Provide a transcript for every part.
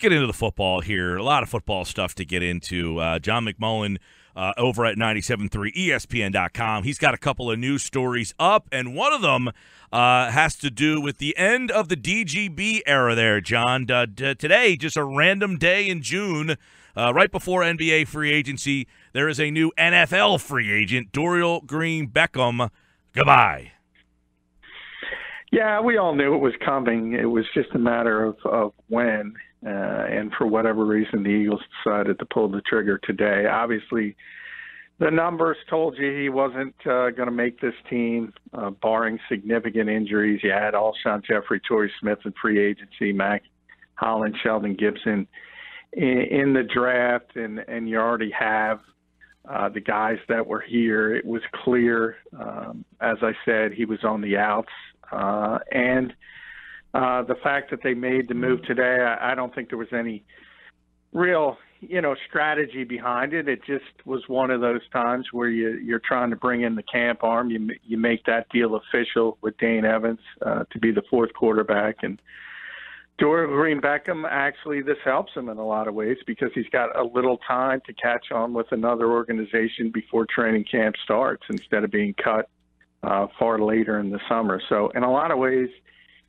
get into the football here. A lot of football stuff to get into. John McMullen over at 97.3 ESPN.com. He's got a couple of news stories up, and one of them has to do with the end of the DGB era there, John. Today, just a random day in June, right before NBA free agency, there is a new NFL free agent, Dorial Green-Beckham. Goodbye. Yeah, we all knew it was coming. It was just a matter of when. And for whatever reason, the Eagles decided to pull the trigger today. Obviously, the numbers told you he wasn't going to make this team, barring significant injuries. You had Alshon Jeffrey, Torrey Smith in free agency, Mac Holland, Sheldon Gibson in the draft, and you already have the guys that were here. It was clear, as I said, he was on the outs. And the fact that they made the move today, I don't think there was any real, strategy behind it. It just was one of those times where you're trying to bring in the camp arm. You make that deal official with Dane Evans to be the fourth quarterback. And Dorial Green-Beckham, actually, this helps him in a lot of ways because he's got a little time to catch on with another organization before training camp starts instead of being cut far later in the summer. So in a lot of ways,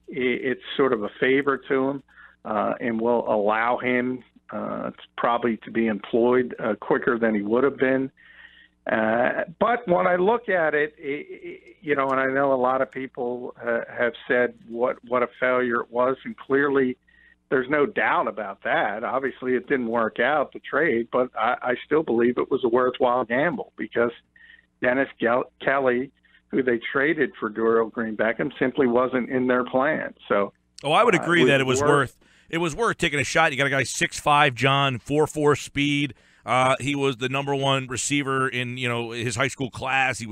it's sort of a favor to him and will allow him probably to be employed quicker than he would have been. But when I look at it, and I know a lot of people have said what a failure it was, and clearly there's no doubt about that. Obviously it didn't work out, the trade, but I still believe it was a worthwhile gamble because Dennis Kelly, who they traded for Dorial Green-Beckham, simply wasn't in their plan. So, I would agree that it was worth taking a shot. You got a guy 6'5", John, 4.4 speed. He was the number one receiver in his high school class.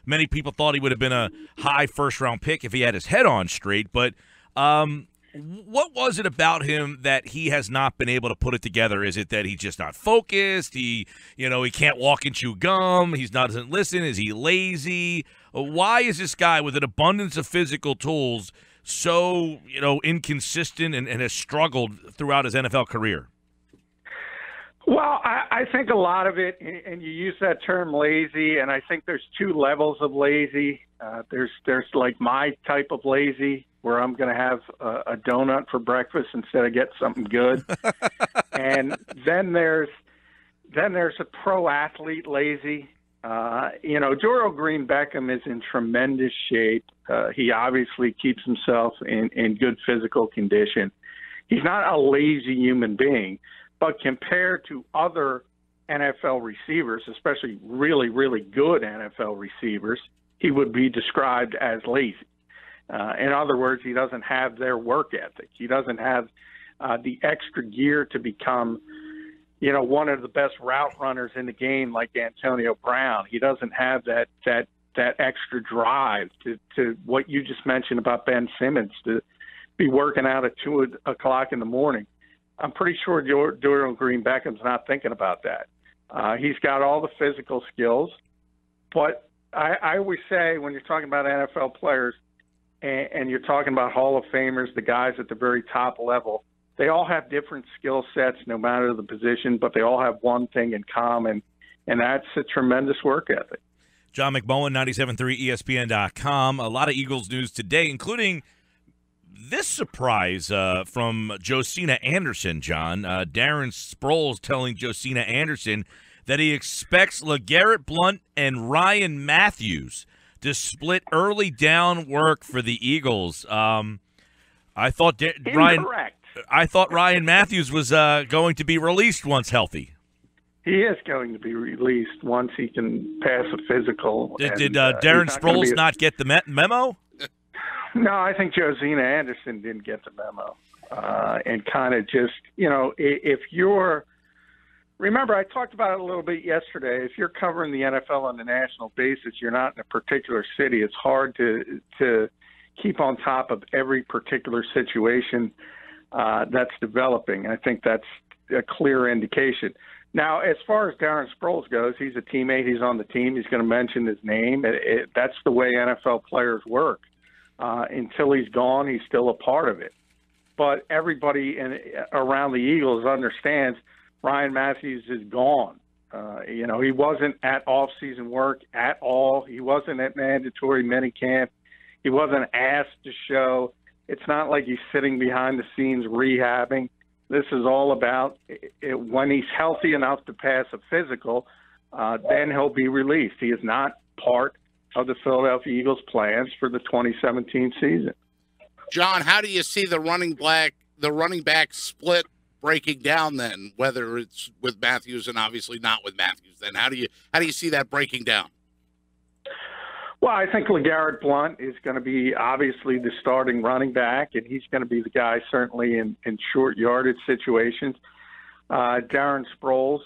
Many people thought he would have been a high first round pick if he had his head on straight. But what was it about him that he has not been able to put it together? Is it that he's just not focused? He can't walk and chew gum. Doesn't listen. Is he lazy? Why is this guy with an abundance of physical tools so, inconsistent and has struggled throughout his NFL career? Well, I think a lot of it, and you use that term lazy, and I think there's two levels of lazy. There's like my type of lazy, where I'm going to have a donut for breakfast instead of get something good. And then there's a pro athlete lazy. Dorial Green-Beckham is in tremendous shape. He obviously keeps himself in good physical condition. He's not a lazy human being, but compared to other NFL receivers, especially really, really good NFL receivers, he would be described as lazy. In other words, he doesn't have their work ethic. He doesn't have the extra gear to become one of the best route runners in the game like Antonio Brown. He doesn't have that extra drive to what you just mentioned about Ben Simmons, to be working out at 2 o'clock in the morning. I'm pretty sure Dorial Green-Beckham's not thinking about that. He's got all the physical skills, but I always say when you're talking about NFL players and you're talking about Hall of Famers, the guys at the very top level, they all have different skill sets no matter the position, but they all have one thing in common, and that's a tremendous work ethic. John McMullen, 97.3 ESPN.com. A lot of Eagles news today, including this surprise from Josina Anderson, John. Darren Sproles telling Josina Anderson that he expects LeGarrette Blount and Ryan Matthews to split early down work for the Eagles. I thought Ryan Matthews was going to be released once healthy. He is going to be released once he can pass a physical. Did Darren Sproles not get the memo? No, I think Josina Anderson didn't get the memo. And kind of just, if you're – remember, I talked about it a little bit yesterday. If you're covering the NFL on a national basis, you're not in a particular city. It's hard to keep on top of every particular situation that's developing. I think that's a clear indication. Now, as far as Darren Sproles goes, he's a teammate. He's on the team. He's going to mention his name. That's the way NFL players work. Until he's gone, he's still a part of it. but everybody around the Eagles understands Ryan Matthews is gone. He wasn't at off-season work at all. He wasn't at mandatory minicamp. He wasn't asked to show. It's not like he's sitting behind the scenes rehabbing. This is all about when he's healthy enough to pass a physical, then he'll be released. He is not part of the Philadelphia Eagles' plans for the 2017 season. John, how do you see the running back split breaking down then, whether it's with Matthews and obviously not with Matthews? Then how do you see that breaking down? Well, I think LeGarrette Blount is going to be obviously the starting running back, and he's going to be the guy certainly in short yardage situations. Darren Sproles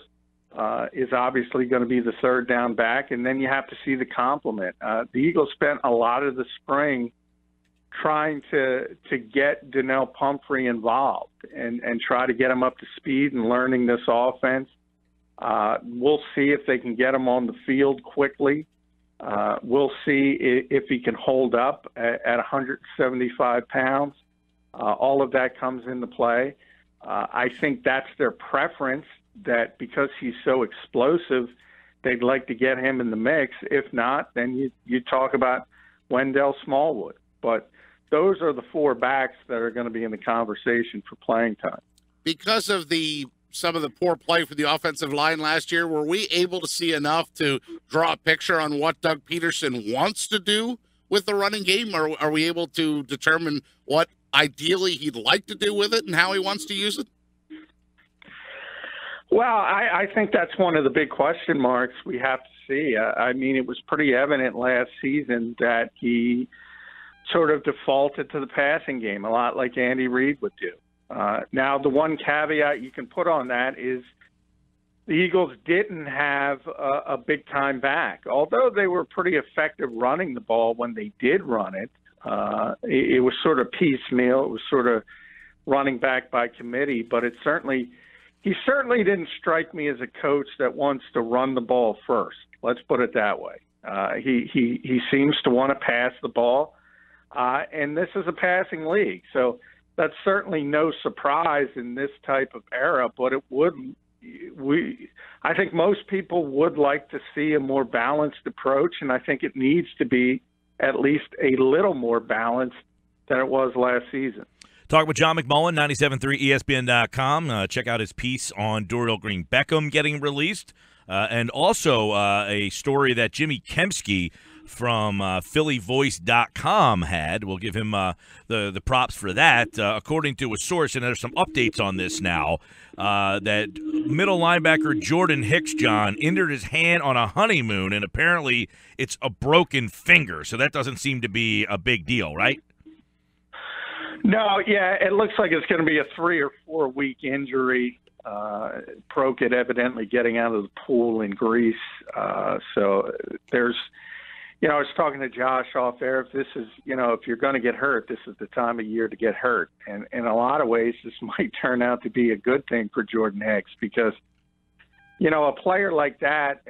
is obviously going to be the third down back, and then you have to see the complement. The Eagles spent a lot of the spring trying to get Donnell Pumphrey involved and try to get him up to speed and learning this offense. We'll see if they can get him on the field quickly. We'll see if he can hold up at 175 pounds. All of that comes into play. I think that's their preference, that because he's so explosive, they'd like to get him in the mix. If not, then you talk about Wendell Smallwood. But those are the four backs that are going to be in the conversation for playing time. Because of some of the poor play for the offensive line last year, were we able to see enough to draw a picture on what Doug Peterson wants to do with the running game? Or are we able to determine what ideally he'd like to do with it and how he wants to use it? Well, I think that's one of the big question marks we have to see. I mean, it was pretty evident last season that he sort of defaulted to the passing game, a lot like Andy Reid would do. Now, the one caveat you can put on that is the Eagles didn't have a big-time back. Although they were pretty effective running the ball when they did run it, it was sort of piecemeal. It was sort of running back by committee, but he certainly didn't strike me as a coach that wants to run the ball first. Let's put it that way. He seems to want to pass the ball, and this is a passing league. So that's certainly no surprise in this type of era, but I think most people would like to see a more balanced approach, and I think it needs to be at least a little more balanced than it was last season. Talking with John McMullen, 97.3 ESPN.com. Check out his piece on Dorial Green-Beckham getting released, and also a story that Jimmy Kempski from PhillyVoice.com had. We'll give him the props for that. According to a source, and there's some updates on this now, that middle linebacker Jordan Hicks, John, injured his hand on a honeymoon, and apparently it's a broken finger. So that doesn't seem to be a big deal, right? No, yeah, it looks like it's going to be a 3 or 4 week injury. Broke it evidently getting out of the pool in Greece. So there's, I was talking to Josh off air. If this is, if you're going to get hurt, this is the time of year to get hurt. And in a lot of ways, this might turn out to be a good thing for Jordan Hicks because, a player like that,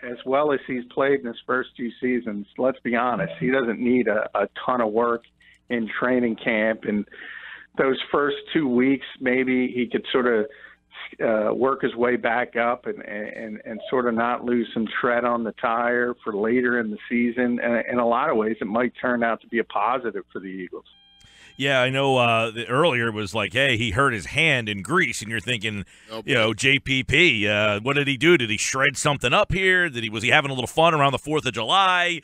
as well as he's played in his first 2 seasons, let's be honest, he doesn't need a ton of work in training camp, and those first 2 weeks, maybe he could sort of work his way back up and sort of not lose some tread on the tire for later in the season. And in a lot of ways, it might turn out to be a positive for the Eagles. Yeah, I know earlier it was like, hey, he hurt his hand in Greece, and you're thinking, JPP, what did he do? Did he shred something up here? Was he having a little fun around the 4th of July,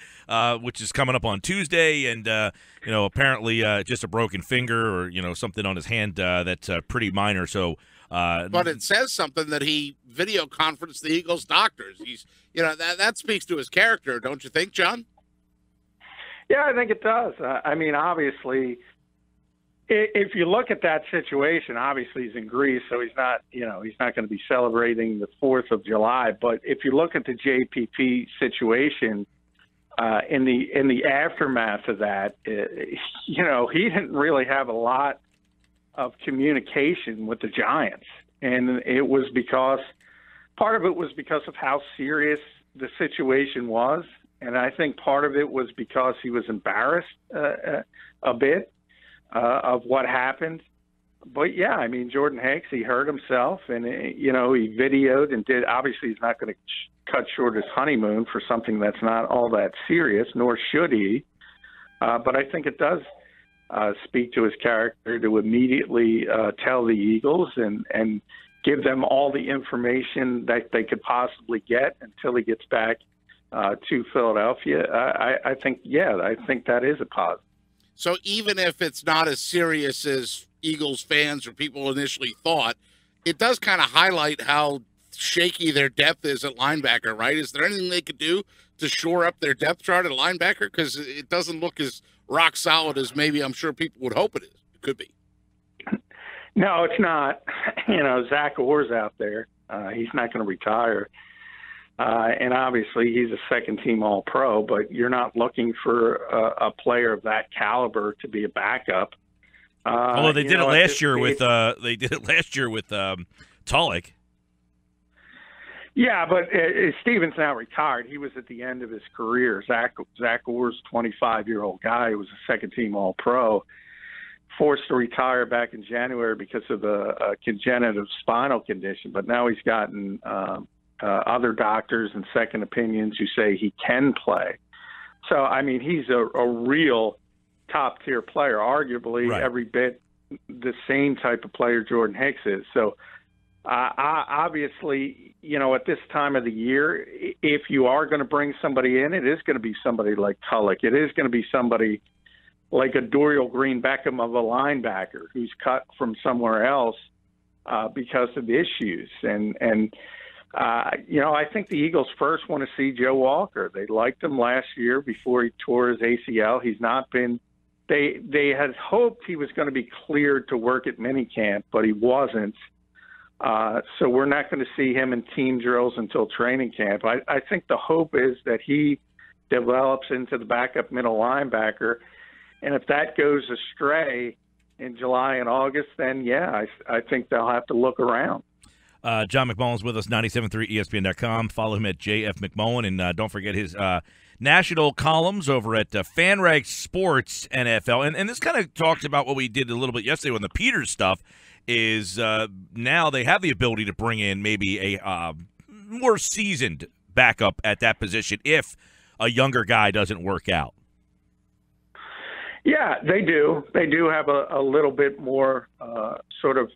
which is coming up on Tuesday, and, apparently just a broken finger or, something on his hand that's pretty minor. So, but it says something that he video conferenced the Eagles doctors. He's, that speaks to his character, don't you think, John? Yeah, I think it does. I mean, obviously, if you look at that situation, obviously he's in Greece, so he's not going to be celebrating the 4th of July. But if you look at the JPP situation in the aftermath of that, he didn't really have a lot of communication with the Giants, and it was part of it was because of how serious the situation was, and I think part of it was because he was embarrassed a bit of what happened. But yeah, I mean, Jordan Hicks, he hurt himself, and he videoed and did. Obviously, he's not going to cut short his honeymoon for something that's not all that serious, nor should he. But I think it does speak to his character to immediately tell the Eagles and give them all the information that they could possibly get until he gets back to Philadelphia. I think that is a positive. So even if it's not as serious as Eagles fans or people initially thought, it does kind of highlight how shaky their depth is at linebacker, right? Is there anything they could do to shore up their depth chart at linebacker? Because it doesn't look as rock solid as maybe I'm sure people would hope it is. It could be. No, it's not. Zach Orr's out there. He's not going to retire. And obviously he's a second-team All-Pro, but you're not looking for a player of that caliber to be a backup. Although they did it last year with Tulloch. Yeah, but Steven's now retired. He was at the end of his career. Zach Orr's 25-year-old guy who was a second-team All-Pro, forced to retire back in January because of a congenital spinal condition. But now he's gotten other doctors and second opinions who say he can play. So, I mean, he's a real top-tier player, arguably every bit the same type of player Jordan Hicks is. So, obviously, at this time of the year, if you are going to bring somebody in, it is going to be somebody like Tulloch. It is going to be somebody like a Dorial Green-Beckham of a linebacker who's cut from somewhere else because of issues. And I think the Eagles first want to see Joe Walker. They liked him last year before he tore his ACL. He's not been – they had hoped he was going to be cleared to work at minicamp, but he wasn't. So we're not going to see him in team drills until training camp. I think the hope is that he develops into the backup middle linebacker. And if that goes astray in July and August, then, I think they'll have to look around. John McMullen's with us, 97.3 ESPN.com. Follow him at JF McMullen. And don't forget his national columns over at FanRag Sports NFL. And this kind of talks about what we did a little bit yesterday on the Peters stuff, is now they have the ability to bring in maybe a more seasoned backup at that position if a younger guy doesn't work out. Yeah, they do. They do have a little bit more sort of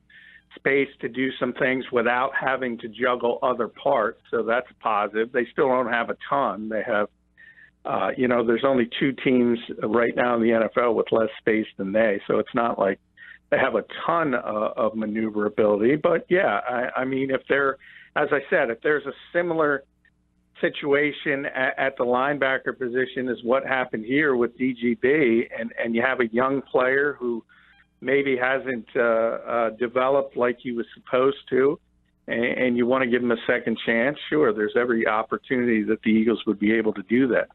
space to do some things without having to juggle other parts. So that's positive. They still don't have a ton. They have, there's only two teams right now in the NFL with less space than they. So it's not like they have a ton of maneuverability. But, I mean, if there's a similar situation at the linebacker position as what happened here with DGB, and you have a young player who maybe hasn't developed like he was supposed to, and you want to give him a second chance, sure, there's every opportunity that the Eagles would be able to do that.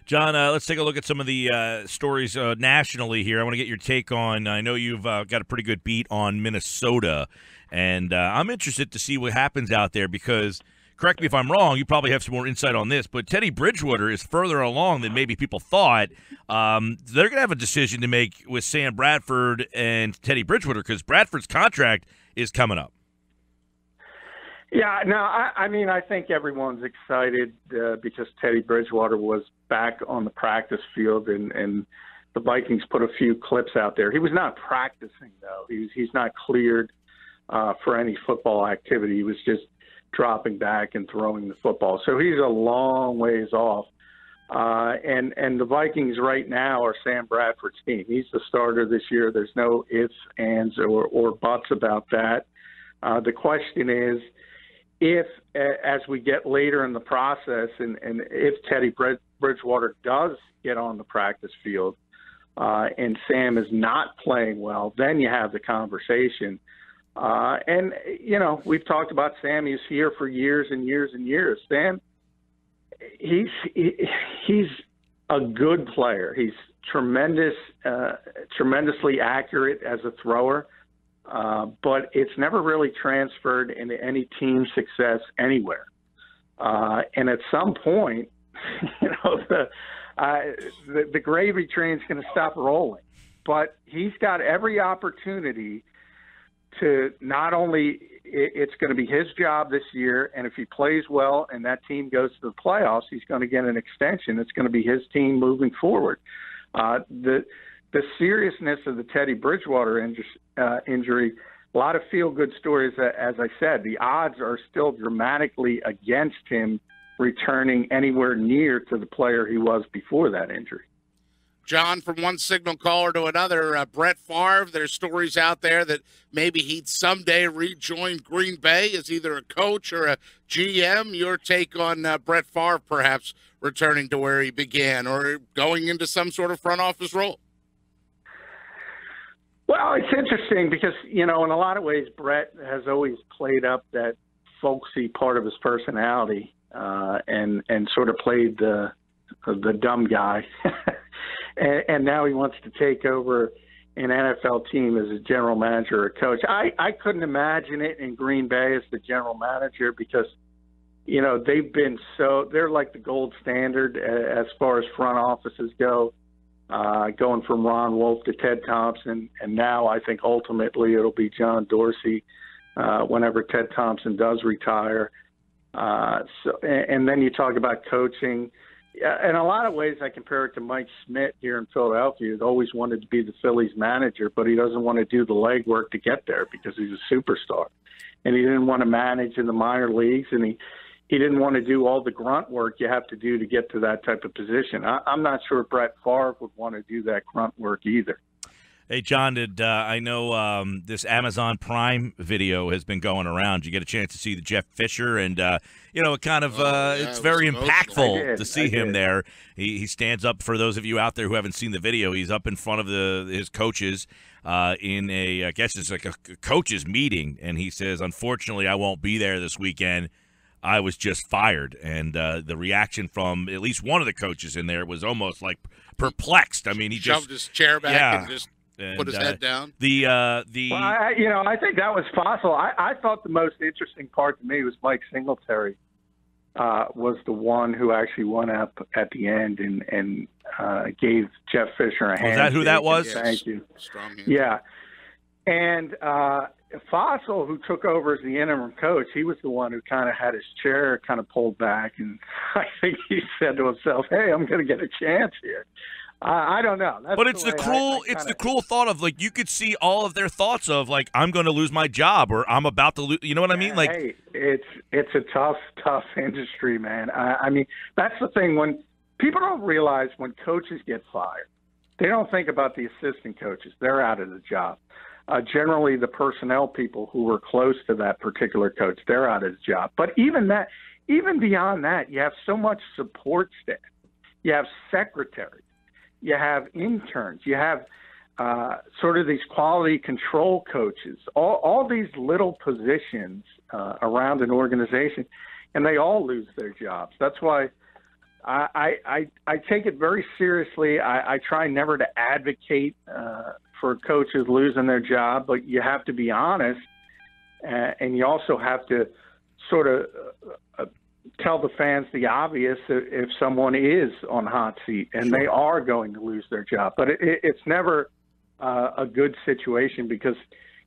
John, let's take a look at some of the stories nationally here. I want to get your take on, I know you've got a pretty good beat on Minnesota, and I'm interested to see what happens out there because, correct me if I'm wrong, you probably have some more insight on this, but Teddy Bridgewater is further along than maybe people thought. They're going to have a decision to make with Sam Bradford and Teddy Bridgewater because Bradford's contract is coming up. Yeah, no, I mean, I think everyone's excited because Teddy Bridgewater was back on the practice field, and the Vikings put a few clips out there. He was not practicing, though. He's not cleared for any football activity. He was just dropping back and throwing the football. So he's a long ways off. And the Vikings right now are Sam Bradford's team. He's the starter this year. There's no ifs, ands, or buts about that. The question is, if, as we get later in the process, and if Teddy Bridgewater does get on the practice field and Sam is not playing well, then you have the conversation. And, we've talked about Sam. He's here for years and years and years. Sam, he's a good player. He's tremendously accurate as a thrower, but it's never really transferred into any team success anywhere. And at some point, the gravy train's going to stop rolling. But he's got every opportunity to not only it's going to be his job this year, and if he plays well and that team goes to the playoffs, he's going to get an extension. It's going to be his team moving forward. The seriousness of the Teddy Bridgewater injury, a lot of feel-good stories. As I said, the odds are still dramatically against him returning anywhere near to the player he was before that injury. John, from one signal caller to another, Brett Favre, there's stories out there that maybe he'd someday rejoin Green Bay as either a coach or a GM. Your take on Brett Favre perhaps returning to where he began or going into some sort of front office role? Well, it's interesting because, in a lot of ways, Brett has always played up that folksy part of his personality and sort of played the dumb guy. And now he wants to take over an NFL team as a general manager or coach. I couldn't imagine it in Green Bay as the general manager because, they've been they're like the gold standard as far as front offices go, going from Ron Wolf to Ted Thompson. And now I think ultimately it'll be John Dorsey whenever Ted Thompson does retire. And then you talk about coaching. In a lot of ways, I compare it to Mike Schmidt here in Philadelphia. He's always wanted to be the Phillies manager, but he doesn't want to do the legwork to get there because he's a superstar. And he didn't want to manage in the minor leagues, and he didn't want to do all the grunt work you have to do to get to that type of position. I'm not sure Brett Favre would want to do that grunt work either. Hey, John, I know this Amazon Prime video has been going around. Did you get a chance to see the Jeff Fisher? And, it's very impactful to see him there. He stands up for those of you out there who haven't seen the video. He's up in front of his coaches in I guess it's like a coaches meeting. And he says, unfortunately, I won't be there this weekend. I was just fired. And the reaction from at least one of the coaches in there was almost like perplexed. I mean, he shoved his chair back and just put his head down. Well, I think that was possible. I thought the most interesting part to me was Mike Singletary was the one who actually went up at the end and gave Jeff Fisher a hand. Was that who that was? Thank you. Strong hand. Yeah. And Fossil, who took over as the interim coach, he was the one who kind of had his chair kind of pulled back. And I think he said to himself, hey, I'm going to get a chance here. I don't know. But it's the cruel thought of, like, you could see all of their thoughts of, like, I'm going to lose my job or I'm about to lose. You know what I mean? Like, hey, it's a tough industry, man. I mean, that's the thing. When people don't realize when coaches get fired, they don't think about the assistant coaches. They're out of the job. Generally, the personnel people who were close to that particular coach, they're out of the job. But even beyond that, you have so much support staff. You have secretaries. You have interns. You have sort of these quality control coaches, all these little positions around an organization, and they all lose their jobs. That's why I take it very seriously. I try never to advocate for coaches losing their job, but you have to be honest, and you also have to sort of tell the fans the obvious if someone is on hot seat and they are going to lose their job. But it's never a good situation because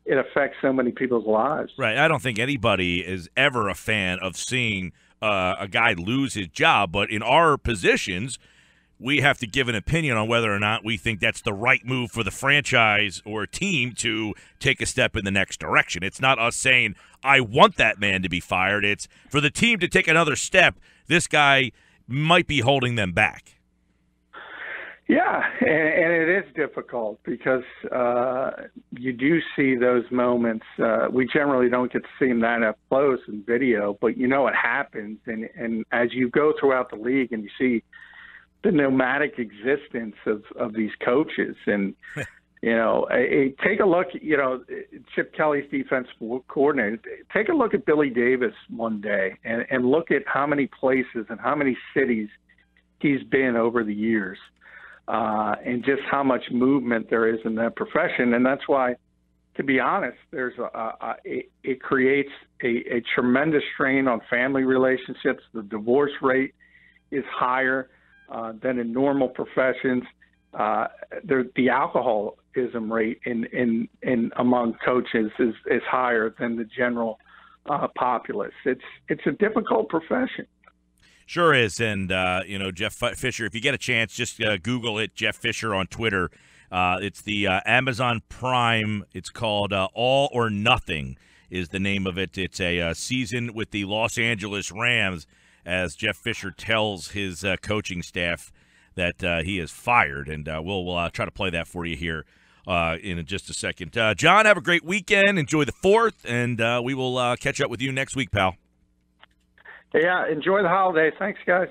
it affects so many people's lives. Right. I don't think anybody is ever a fan of seeing a guy lose his job. But in our positions, we have to give an opinion on whether or not we think that's the right move for the franchise or team to take a step in the next direction. It's not us saying, I want that man to be fired. It's for the team to take another step. This guy might be holding them back. Yeah, and it is difficult because you do see those moments. We generally don't get to see them that up close in video, but you know it happens. And as you go throughout the league and you see the nomadic existence of these coaches, and take a look. Chip Kelly's defensive coordinator. Take a look at Billy Davis one day, and look at how many places and how many cities he's been over the years, and just how much movement there is in that profession. And that's why, to be honest, there's it creates a tremendous strain on family relationships. The divorce rate is higher than in normal professions. the alcoholism rate in among coaches is higher than the general populace. It's a difficult profession. Sure is, and Jeff Fisher. If you get a chance, just Google it, Jeff Fisher on Twitter. It's the Amazon Prime. It's called All or Nothing is the name of it. It's a season with the Los Angeles Rams as Jeff Fisher tells his coaching staff that he is fired, and we'll try to play that for you here in just a second. John, have a great weekend. Enjoy the 4th, and we will catch up with you next week, pal. Yeah, enjoy the holiday. Thanks, guys.